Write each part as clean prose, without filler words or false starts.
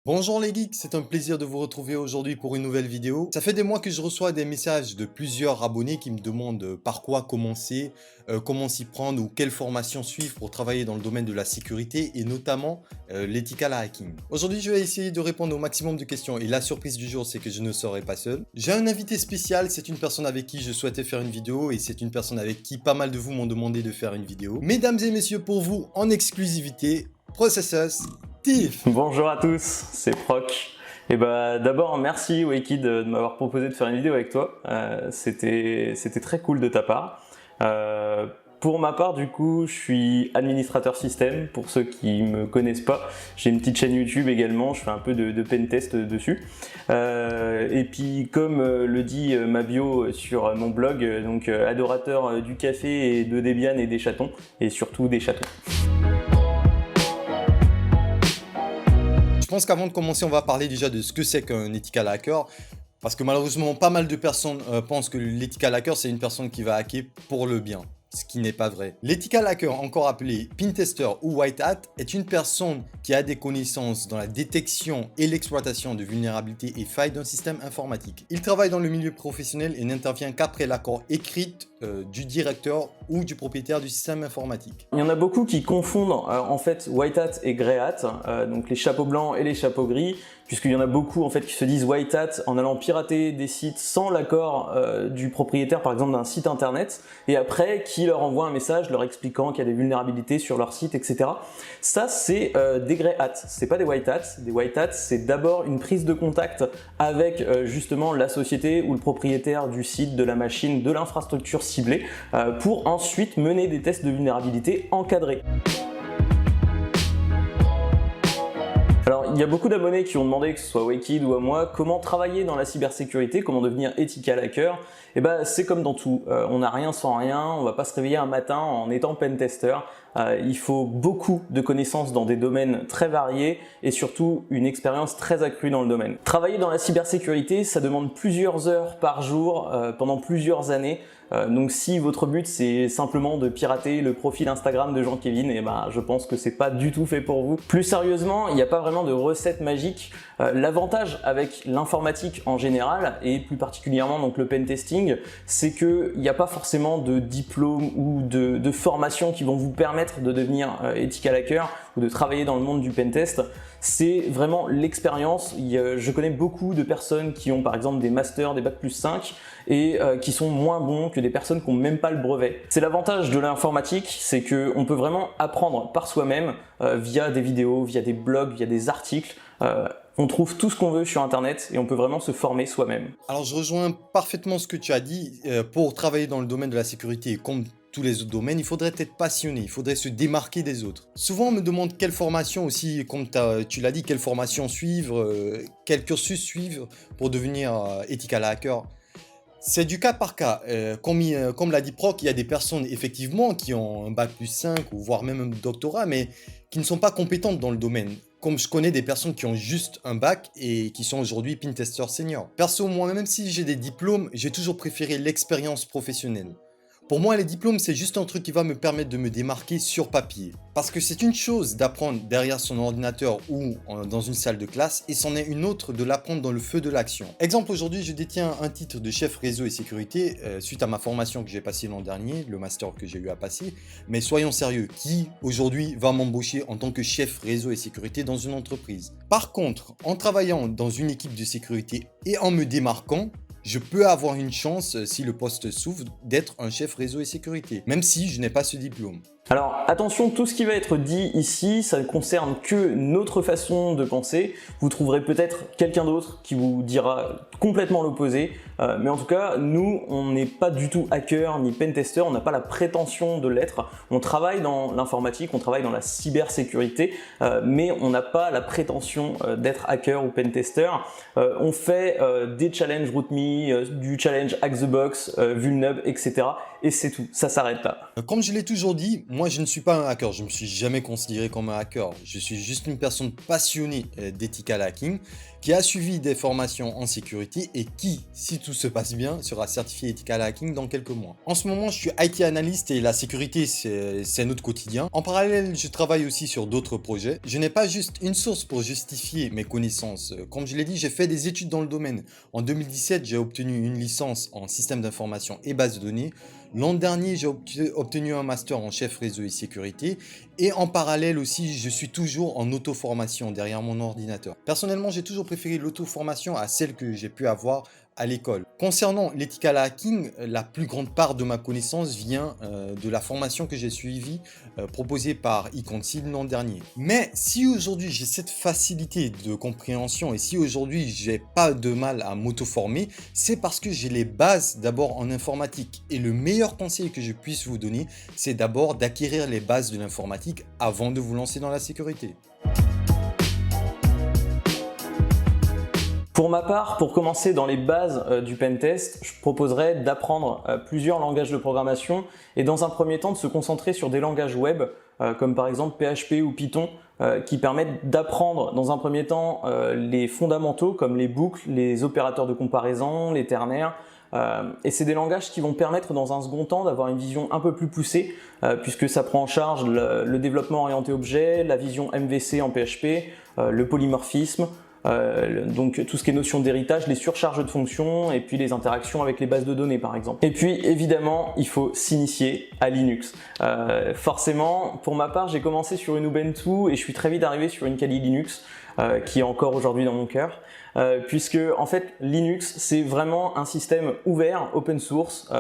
Bonjour les geeks, c'est un plaisir de vous retrouver aujourd'hui pour une nouvelle vidéo. Ça fait des mois que je reçois des messages de plusieurs abonnés qui me demandent par quoi commencer, comment s'y prendre ou quelle formation suivre pour travailler dans le domaine de la sécurité et notamment l'ethical hacking. Aujourd'hui, je vais essayer de répondre au maximum de questions et la surprise du jour, c'est que je ne serai pas seul. J'ai un invité spécial, c'est une personne avec qui je souhaitais faire une vidéo et c'est une personne avec qui pas mal de vous m'ont demandé de faire une vidéo. Mesdames et messieurs, pour vous, en exclusivité, Processus Tiff. Bonjour à tous, c'est Proc. Et d'abord merci Wakid de m'avoir proposé de faire une vidéo avec toi. C'était très cool de ta part. Pour ma part, du coup, je suis administrateur système. Pour ceux qui me connaissent pas, j'ai une petite chaîne YouTube également. Je fais un peu de pen test dessus. Et puis, comme le dit ma bio sur mon blog, donc adorateur du café et de Debian et des chatons, et surtout des chatons. Je pense qu'avant de commencer, on va parler déjà de ce que c'est qu'un ethical hacker. Parce que malheureusement, pas mal de personnes pensent que l'ethical hacker, c'est une personne qui va hacker pour le bien. Ce qui n'est pas vrai. L'ethical hacker, encore appelé pentester ou white hat, est une personne qui a des connaissances dans la détection et l'exploitation de vulnérabilités et failles d'un système informatique. Il travaille dans le milieu professionnel et n'intervient qu'après l'accord écrit du directeur ou du propriétaire du système informatique. Il y en a beaucoup qui confondent en fait white hat et grey hat, donc les chapeaux blancs et les chapeaux gris, puisqu'il y en a beaucoup en fait qui se disent white hat en allant pirater des sites sans l'accord du propriétaire par exemple d'un site internet, et après qui leur envoie un message leur expliquant qu'il y a des vulnérabilités sur leur site, etc. Ça c'est des grey hat, c'est pas des white hat. Des white hat, c'est d'abord une prise de contact avec justement la société ou le propriétaire du site, de la machine, de l'infrastructure ciblée, pour ensuite mener des tests de vulnérabilité encadrés. Alors, il y a beaucoup d'abonnés qui ont demandé, que ce soit Wakid ou à moi, comment travailler dans la cybersécurité, comment devenir ethical hacker. Et c'est comme dans tout, on n'a rien sans rien, on va pas se réveiller un matin en étant pentester. Il faut beaucoup de connaissances dans des domaines très variés et surtout une expérience très accrue dans le domaine. Travailler dans la cybersécurité, ça demande plusieurs heures par jour pendant plusieurs années. Donc si votre but c'est simplement de pirater le profil Instagram de Jean-Kévin, je pense que c'est pas du tout fait pour vous. Plus sérieusement, il n'y a pas vraiment de recette magique. L'avantage avec l'informatique en général et plus particulièrement donc le pentesting, c'est qu'il n'y a pas forcément de diplôme ou de formation qui vont vous permettre de devenir ethical hacker ou de travailler dans le monde du pentest. C'est vraiment l'expérience. Je connais beaucoup de personnes qui ont par exemple des masters, des bac+5 et qui sont moins bons que des personnes qui n'ont même pas le brevet. C'est l'avantage de l'informatique, c'est qu'on peut vraiment apprendre par soi-même via des vidéos, via des blogs, via des articles. On trouve tout ce qu'on veut sur internet et on peut vraiment se former soi-même. Alors je rejoins parfaitement ce que tu as dit. Pour travailler dans le domaine de la sécurité, comme tous les autres domaines, il faudrait être passionné, il faudrait se démarquer des autres. Souvent on me demande quelle formation aussi, comme tu l'as dit, quelle formation suivre, quel cursus suivre pour devenir ethical hacker. C'est du cas par cas. Comme l'a dit Proc, il y a des personnes effectivement qui ont un bac+5 ou voire même un doctorat, mais qui ne sont pas compétentes dans le domaine. Comme je connais des personnes qui ont juste un bac et qui sont aujourd'hui pentester senior. Perso, moi, même si j'ai des diplômes, j'ai toujours préféré l'expérience professionnelle. Pour moi, les diplômes, c'est juste un truc qui va me permettre de me démarquer sur papier. Parce que c'est une chose d'apprendre derrière son ordinateur ou dans une salle de classe, et c'en est une autre de l'apprendre dans le feu de l'action. Exemple, aujourd'hui, je détiens un titre de chef réseau et sécurité suite à ma formation que j'ai passée l'an dernier, le master que j'ai eu à passer. Mais soyons sérieux, qui aujourd'hui va m'embaucher en tant que chef réseau et sécurité dans une entreprise? Par contre, en travaillant dans une équipe de sécurité et en me démarquant, je peux avoir une chance, si le poste s'ouvre, d'être un chef réseau et sécurité, même si je n'ai pas ce diplôme. Alors attention, tout ce qui va être dit ici, ça ne concerne que notre façon de penser. Vous trouverez peut-être quelqu'un d'autre qui vous dira complètement l'opposé. Mais en tout cas, nous, on n'est pas du tout hacker ni pentester, on n'a pas la prétention de l'être. On travaille dans l'informatique, on travaille dans la cybersécurité, mais on n'a pas la prétention d'être hacker ou pentester. On fait des challenges RootMe, du challenge Hack the Box, Vulnub, etc. et c'est tout, ça s'arrête là. Comme je l'ai toujours dit, moi je ne suis pas un hacker, je me suis jamais considéré comme un hacker. Je suis juste une personne passionnée d'ethical hacking qui a suivi des formations en sécurité et qui, si tout se passe bien, sera certifié ethical hacking dans quelques mois. En ce moment, je suis IT analyste et la sécurité, c'est notre quotidien. En parallèle, je travaille aussi sur d'autres projets. Je n'ai pas juste une source pour justifier mes connaissances. Comme je l'ai dit, j'ai fait des études dans le domaine. En 2017, j'ai obtenu une licence en système d'information et base de données. L'an dernier, j'ai obtenu un master en chef réseau et sécurité. Et en parallèle aussi, je suis toujours en auto-formation derrière mon ordinateur. Personnellement, j'ai toujours préféré l'auto-formation à celle que j'ai pu avoir à l'école. Concernant l'ethical hacking, la plus grande part de ma connaissance vient de la formation que j'ai suivie proposée par eConceal l'an dernier. Mais si aujourd'hui j'ai cette facilité de compréhension et si aujourd'hui j'ai pas de mal à m'auto-former, c'est parce que j'ai les bases d'abord en informatique. Et le meilleur conseil que je puisse vous donner, c'est d'abord d'acquérir les bases de l'informatique avant de vous lancer dans la sécurité. Pour ma part, pour commencer dans les bases du pentest, je proposerais d'apprendre plusieurs langages de programmation et dans un premier temps de se concentrer sur des langages web comme par exemple PHP ou Python qui permettent d'apprendre dans un premier temps les fondamentaux comme les boucles, les opérateurs de comparaison, les ternaires. Et c'est des langages qui vont permettre dans un second temps d'avoir une vision un peu plus poussée puisque ça prend en charge le développement orienté objet, la vision MVC en PHP, le polymorphisme, donc tout ce qui est notion d'héritage, les surcharges de fonctions et puis les interactions avec les bases de données par exemple. Et puis évidemment il faut s'initier à Linux. Forcément pour ma part j'ai commencé sur une Ubuntu et je suis très vite arrivé sur une Kali Linux qui est encore aujourd'hui dans mon cœur. Puisque en fait Linux c'est vraiment un système ouvert, open source,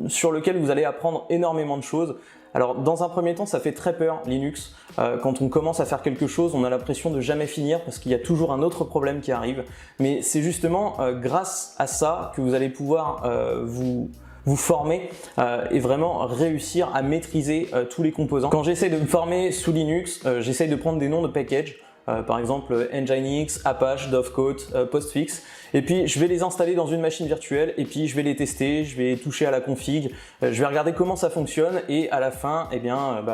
sur lequel vous allez apprendre énormément de choses. Alors dans un premier temps ça fait très peur Linux, quand on commence à faire quelque chose on a l'impression de jamais finir parce qu'il y a toujours un autre problème qui arrive, mais c'est justement grâce à ça que vous allez pouvoir vous former et vraiment réussir à maîtriser tous les composants. Quand j'essaie de me former sous Linux, j'essaie de prendre des noms de packages. Par exemple Nginx, Apache, Dovecoat, Postfix, et puis je vais les installer dans une machine virtuelle et puis je vais les tester, je vais toucher à la config, je vais regarder comment ça fonctionne et à la fin eh bien,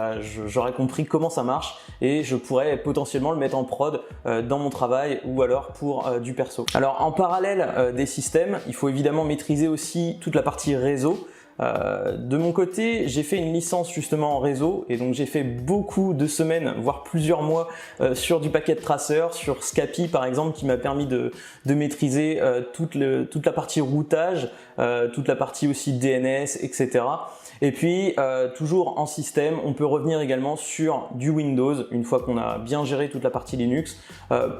j'aurai compris comment ça marche et je pourrais potentiellement le mettre en prod dans mon travail ou alors pour du perso. Alors en parallèle des systèmes, il faut évidemment maîtriser aussi toute la partie réseau. De mon côté, j'ai fait une licence justement en réseau et donc j'ai fait beaucoup de semaines, voire plusieurs mois sur du packet tracer, sur Scapy par exemple qui m'a permis de maîtriser toute la partie routage, toute la partie aussi DNS, etc. Et puis toujours en système, on peut revenir également sur du Windows une fois qu'on a bien géré toute la partie Linux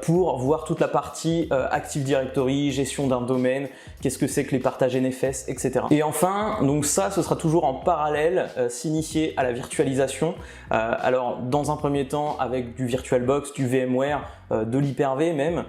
pour voir toute la partie Active Directory, gestion d'un domaine, qu'est-ce que c'est que les partages NFS, etc. Et enfin, donc ça, ce sera toujours en parallèle, s'initier à la virtualisation. Alors dans un premier temps avec du VirtualBox, du VMware, de l'Hyper-V même,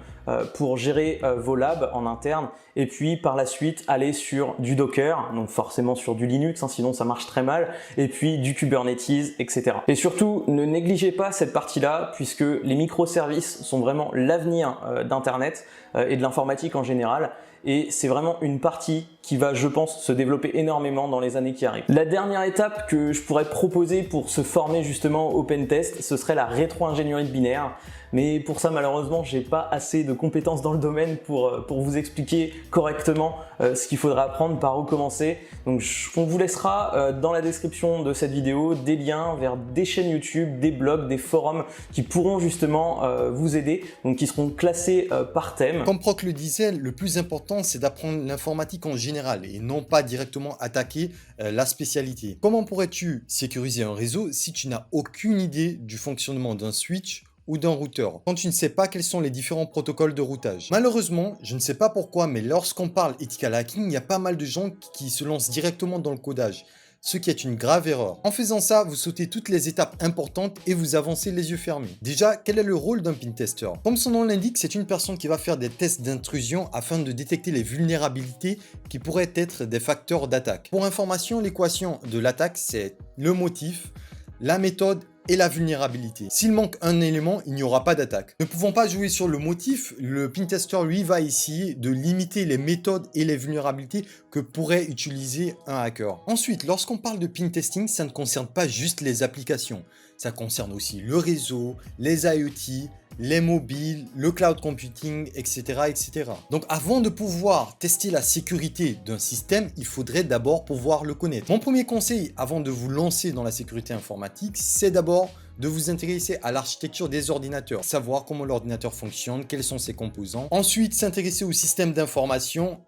pour gérer vos labs en interne et puis par la suite aller sur du Docker, donc forcément sur du Linux, hein, sinon ça marche très mal, et puis du Kubernetes, etc. Et surtout, ne négligez pas cette partie-là puisque les microservices sont vraiment l'avenir d'Internet et de l'informatique en général. Et c'est vraiment une partie qui va, je pense, se développer énormément dans les années qui arrivent. La dernière étape que je pourrais proposer pour se former justement au pentest, ce serait la rétro-ingénierie de binaire. Mais pour ça, malheureusement, j'ai pas assez de compétences dans le domaine pour vous expliquer correctement ce qu'il faudra apprendre, par où commencer. Donc, on vous laissera dans la description de cette vidéo des liens vers des chaînes YouTube, des blogs, des forums qui pourront justement vous aider, donc qui seront classés par thème. Comme Proc le disait, le plus important, c'est d'apprendre l'informatique en général et non pas directement attaquer la spécialité. Comment pourrais-tu sécuriser un réseau si tu n'as aucune idée du fonctionnement d'un switch ou d'un routeur, quand tu ne sais pas quels sont les différents protocoles de routage? Malheureusement, je ne sais pas pourquoi, mais lorsqu'on parle ethical hacking, il y a pas mal de gens qui se lancent directement dans le codage, ce qui est une grave erreur. En faisant ça, vous sautez toutes les étapes importantes et vous avancez les yeux fermés. Déjà, quel est le rôle d'un pentester? Comme son nom l'indique, c'est une personne qui va faire des tests d'intrusion afin de détecter les vulnérabilités qui pourraient être des facteurs d'attaque. Pour information, l'équation de l'attaque, c'est le motif, la méthode et la vulnérabilité. S'il manque un élément, il n'y aura pas d'attaque. Ne pouvant pas jouer sur le motif, le pentester lui va essayer de limiter les méthodes et les vulnérabilités que pourrait utiliser un hacker. Ensuite, lorsqu'on parle de pentesting, ça ne concerne pas juste les applications. Ça concerne aussi le réseau, les IoT, les mobiles, le cloud computing, etc., etc. Donc avant de pouvoir tester la sécurité d'un système, il faudrait d'abord pouvoir le connaître. Mon premier conseil avant de vous lancer dans la sécurité informatique, c'est d'abord de vous intéresser à l'architecture des ordinateurs, savoir comment l'ordinateur fonctionne, quels sont ses composants. Ensuite, s'intéresser au système d'information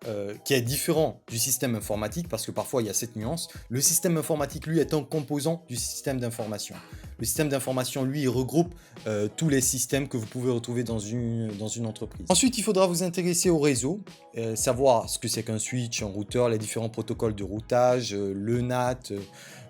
qui est différent du système informatique parce que parfois il y a cette nuance. Le système informatique, lui, est un composant du système d'information. Le système d'information, lui, il regroupe tous les systèmes que vous pouvez retrouver dans une entreprise. Ensuite, il faudra vous intéresser au réseau, savoir ce que c'est qu'un switch, un routeur, les différents protocoles de routage, le NAT,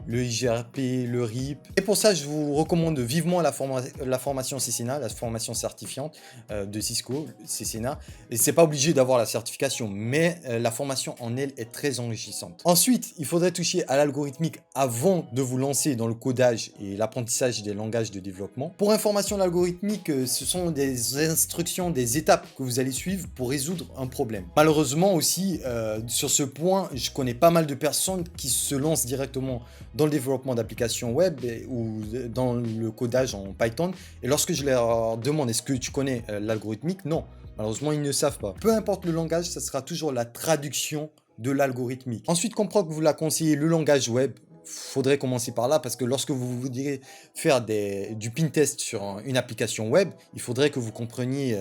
le IGRP, le RIP. Et pour ça, je vous recommande vivement la formation CCNA, la formation certifiante de Cisco, CCNA. Et c'est pas obligé d'avoir la certification, mais la formation en elle est très enrichissante. Ensuite, il faudrait toucher à l'algorithmique avant de vous lancer dans le codage et l'apprentissage des langages de développement. Pour information, l'algorithmique, ce sont des instructions, des étapes que vous allez suivre pour résoudre un problème. Malheureusement aussi, sur ce point, je connais pas mal de personnes qui se lancent directement dans le développement d'applications web ou dans le codage en Python. Et lorsque je leur demande est-ce que tu connais l'algorithmique, non, malheureusement ils ne savent pas. Peu importe le langage, ça sera toujours la traduction de l'algorithmique. Ensuite, comprendre que vous la conseillez le langage web. Faudrait commencer par là parce que lorsque vous voudriez faire du pentest sur une application web, il faudrait que vous compreniez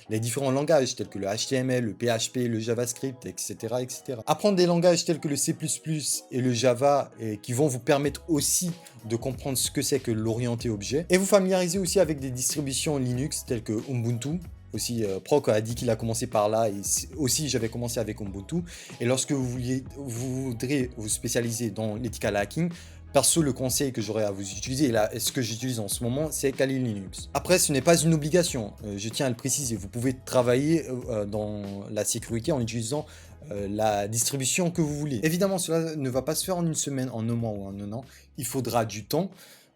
les différents langages tels que le HTML, le PHP, le JavaScript, etc., etc. Apprendre des langages tels que le C++ et le Java qui vont vous permettre aussi de comprendre ce que c'est que l'orienté objet et vous familiariser aussi avec des distributions Linux telles que Ubuntu. Aussi, Proc a dit qu'il a commencé par là et aussi j'avais commencé avec Ubuntu. Et lorsque vous voudrez vous spécialiser dans l'ethical hacking, perso, le conseil que j'aurais à vous utiliser, et ce que j'utilise en ce moment, c'est Kali Linux. Après, ce n'est pas une obligation, je tiens à le préciser. Vous pouvez travailler dans la sécurité en utilisant la distribution que vous voulez. Évidemment, cela ne va pas se faire en une semaine, en un mois ou en un an. Il faudra du temps.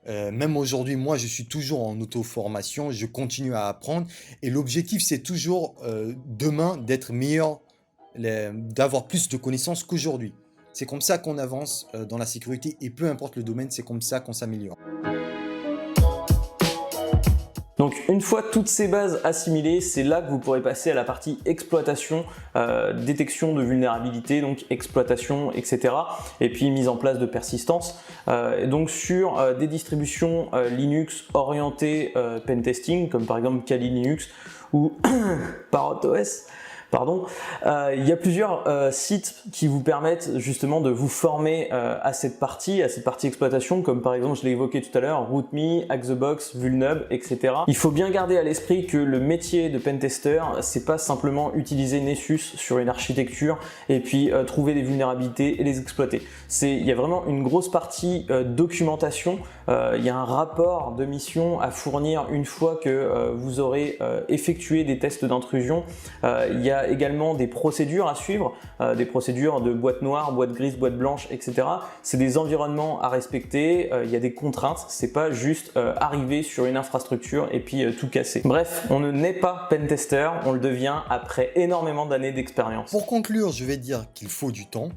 Même aujourd'hui, moi, je suis toujours en auto-formation, je continue à apprendre. Et l'objectif, c'est toujours demain d'être meilleur, d'avoir plus de connaissances qu'aujourd'hui. C'est comme ça qu'on avance dans la sécurité et peu importe le domaine, c'est comme ça qu'on s'améliore. Donc une fois toutes ces bases assimilées, c'est là que vous pourrez passer à la partie exploitation, détection de vulnérabilité, donc exploitation, etc. Et puis mise en place de persistance. Donc sur des distributions Linux orientées pentesting, comme par exemple Kali Linux ou ParrotOS. Pardon, il y a plusieurs sites qui vous permettent justement de vous former à cette partie exploitation, comme par exemple, je l'ai évoqué tout à l'heure, RootMe, HackTheBox, Vulnub, etc. Il faut bien garder à l'esprit que le métier de pentester, c'est pas simplement utiliser Nessus sur une architecture et puis trouver des vulnérabilités et les exploiter. Il y a vraiment une grosse partie documentation, il y a un rapport de mission à fournir une fois que vous aurez effectué des tests d'intrusion. Il y a également des procédures à suivre, des procédures de boîte noire, boîte grise, boîte blanche, etc. C'est des environnements à respecter, il y a des contraintes, c'est pas juste arriver sur une infrastructure et puis tout casser. Bref, on ne naît pas pentester, on le devient après énormément d'années d'expérience. Pour conclure, je vais dire qu'il faut du temps,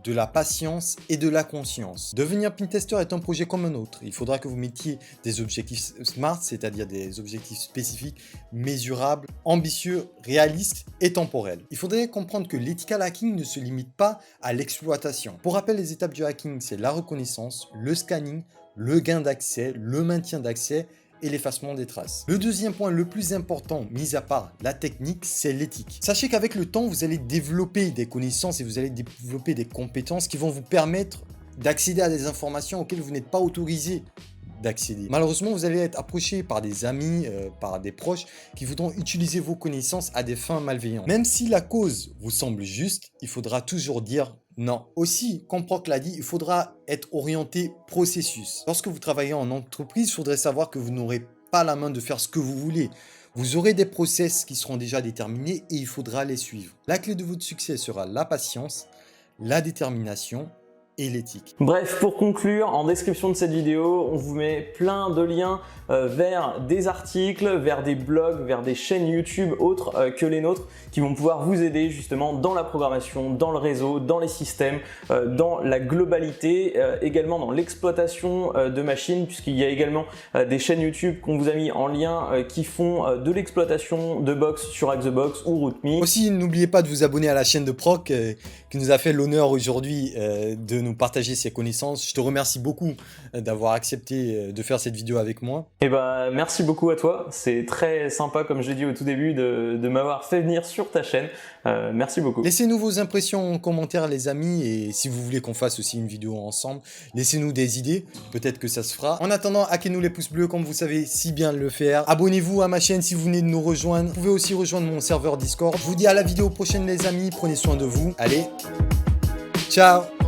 de la patience et de la conscience. Devenir pentester est un projet comme un autre. Il faudra que vous mettiez des objectifs SMART, c'est-à-dire des objectifs spécifiques, mesurables, ambitieux, réalistes et temporels. Il faudrait comprendre que l'ethical hacking ne se limite pas à l'exploitation. Pour rappel, les étapes du hacking, c'est la reconnaissance, le scanning, le gain d'accès, le maintien d'accès et l'effacement des traces. Le deuxième point le plus important, mis à part la technique, c'est l'éthique. Sachez qu'avec le temps, vous allez développer des connaissances et vous allez développer des compétences qui vont vous permettre d'accéder à des informations auxquelles vous n'êtes pas autorisé d'accéder. Malheureusement, vous allez être approché par des amis, par des proches qui voudront utiliser vos connaissances à des fins malveillantes. Même si la cause vous semble juste, il faudra toujours dire non. Aussi, comme Proc l'a dit, il faudra être orienté processus. Lorsque vous travaillez en entreprise, il faudrait savoir que vous n'aurez pas la main de faire ce que vous voulez. Vous aurez des process qui seront déjà déterminés et il faudra les suivre. La clé de votre succès sera la patience, la détermination et l'éthique. Bref, pour conclure, en description de cette vidéo, on vous met plein de liens vers des articles, vers des blogs, vers des chaînes YouTube autres que les nôtres qui vont pouvoir vous aider justement dans la programmation, dans le réseau, dans les systèmes, dans la globalité, également dans l'exploitation de machines, puisqu'il y a également des chaînes YouTube qu'on vous a mis en lien qui font de l'exploitation de box sur Hack the Box ou RootMe. Aussi, n'oubliez pas de vous abonner à la chaîne de Proc qui nous a fait l'honneur aujourd'hui de nous partager ses connaissances. Je te remercie beaucoup d'avoir accepté de faire cette vidéo avec moi. Et bah, merci beaucoup à toi. C'est très sympa, comme je l'ai dit au tout début, de m'avoir fait venir sur ta chaîne. Merci beaucoup. Laissez-nous vos impressions en commentaire, les amis, et si vous voulez qu'on fasse aussi une vidéo ensemble, laissez-nous des idées. Peut-être que ça se fera. En attendant, hackez-nous les pouces bleus comme vous savez si bien le faire. Abonnez-vous à ma chaîne si vous venez de nous rejoindre. Vous pouvez aussi rejoindre mon serveur Discord. Je vous dis à la vidéo prochaine, les amis. Prenez soin de vous. Allez, ciao!